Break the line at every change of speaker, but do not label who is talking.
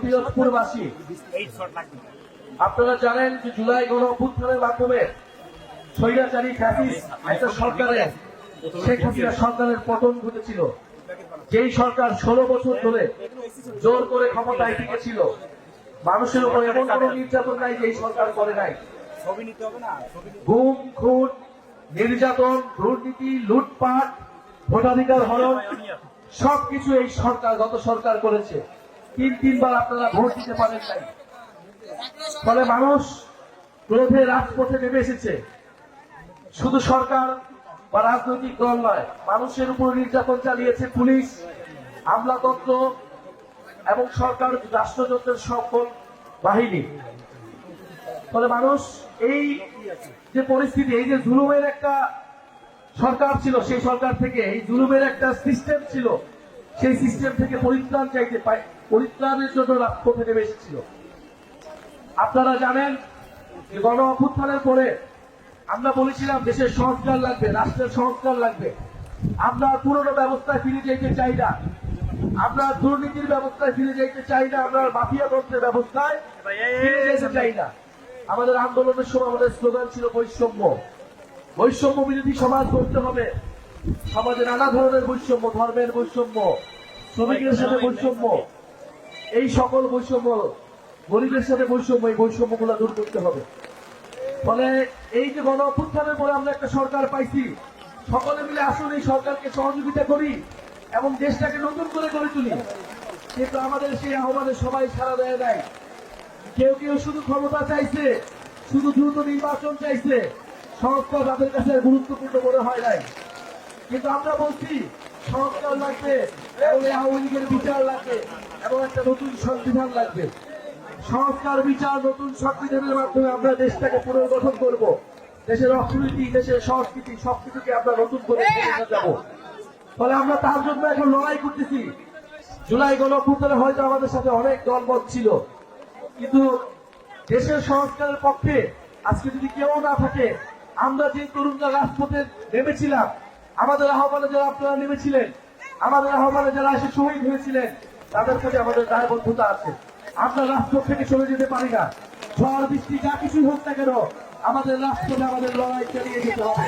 প্রিয় পিরোজপুরবাসী, আপনারা জানেন যে জুলাই গণ অভ্যুত্থানের মাধ্যমে স্বৈরাচারী ফ্যাসিস্ট একটা সরকারের, শেখ হাসিনা সরকারের পতন ঘটেছিল। যেই সরকার 16 বছর ধরে জোর করে ক্ষমতায় টিকেছিল, মানুষের উপর এমন কোন নির্যাতন নাই যে এই সরকার করে নাই। গুম, খুন, নির্যাতন, দুর্নীতি, লুটপাট, ভোটাধিকার হরণ সবকিছু এই সরকার, গত সরকার করেছে। তিনবার আপনারা ভোট দিতে পারেন নাই। ফলে মানুষ ক্রোধে রাজপথে নেমে এসেছে। শুধু সরকার বা রাজনৈতিক দল নয়, মানুষের উপর নির্যাতন চালিয়েছে পুলিশ, আমলাতন্ত্র এবং সরকার রাষ্ট্রযন্ত্রের সকল বাহিনী। ফলে মানুষ এই যে পরিস্থিতি, এই যে জুলুমের একটা সরকার ছিল, সেই সরকার থেকে, এই জুলুমের একটা সিস্টেম ছিল, সেই সিস্টেম থেকে পরিত্রাণ চাইতে পরিত্রাণের জন্য রাজপথে নেমে এসেছিল। আপনারা জানেন যে গণ অভ্যুত্থানের পরে আমরা বলেছিলাম দেশের সংস্কার লাগবে, রাষ্ট্রের সংস্কার লাগবে। আমরা পুরনো ব্যবস্থায় ফিরে যেতে চাই না, আমরা দুর্নীতির ব্যবস্থায় ফিরে যেতে চাই না, আমরা মাফিয়া তন্ত্রের ব্যবস্থায় ফিরে যেতে চাই না। আমাদের আন্দোলনের সময় আমাদের স্লোগান ছিল বৈষম্য, বৈষম্য বিরোধী সমাজ করতে হবে। সমাজে নানা ধরনের বৈষম্য, ধর্মের বৈষম্য, শ্রমিকের সাথে বৈষম্য, এই সকল বৈষম্য, গরিবের সাথে বৈষম্য, এই বৈষম্যগুলো দূর করতে হবে। ফলে এই যে গণ অভ্যুত্থানের পরে আমরা একটা সরকার পাইছি, সকলে মিলে আসুন এই সরকারকে সহযোগিতা করি এবং দেশটাকে নতুন করে গড়ে তুলি। কিন্তু আমাদের সেই আহ্বানে সবাই সাড়া দেয় নাই। কেউ কেউ শুধু ক্ষমতা চাইছে, শুধু দ্রুত নির্বাচন চাইছে, সংস্কার তাদের কাছে গুরুত্বপূর্ণ মনে হয় নাই। কিন্তু আমরা বলছি সংস্কার লাগবে এবং এই আওয়ামী লীগের বিচার লাগবে এবং একটা নতুন সংবিধান লাগবে। সংস্কার, বিচার, নতুন সংবিধানের মাধ্যমে আমরা দেশটাকে পুনর্গঠন করব। দেশের অর্থনীতি, দেশের সংস্কৃতি সবকিছুকে আমরা নতুন করে নিয়ে যাব। ফলে আমরা তার জন্য এখন লড়াই করতেছি। জুলাই গণ অভ্যুত্থানে হয়তো আমাদের সাথে অনেক দলমত ছিল, কিন্তু দেশের সংস্কারের পক্ষে আজকে যদি কেউ না থাকে, আমরা যে তরুণরা রাজপথে নেমেছিলাম, আমাদের আহ্বানে যারা আপনারা নেমেছিলেন, আমাদের আহ্বানে যারা এসে শহীদ হয়েছিলেন, তাদের কাছে আমাদের দায়বদ্ধতা আছে। আমরা রাজপথ থেকে চলে যেতে পারি না। ঝড় বৃষ্টি যা কিছুই হোক না কেন, আমাদের রাজপথে আমাদের লড়াই চালিয়ে যেতে হবে।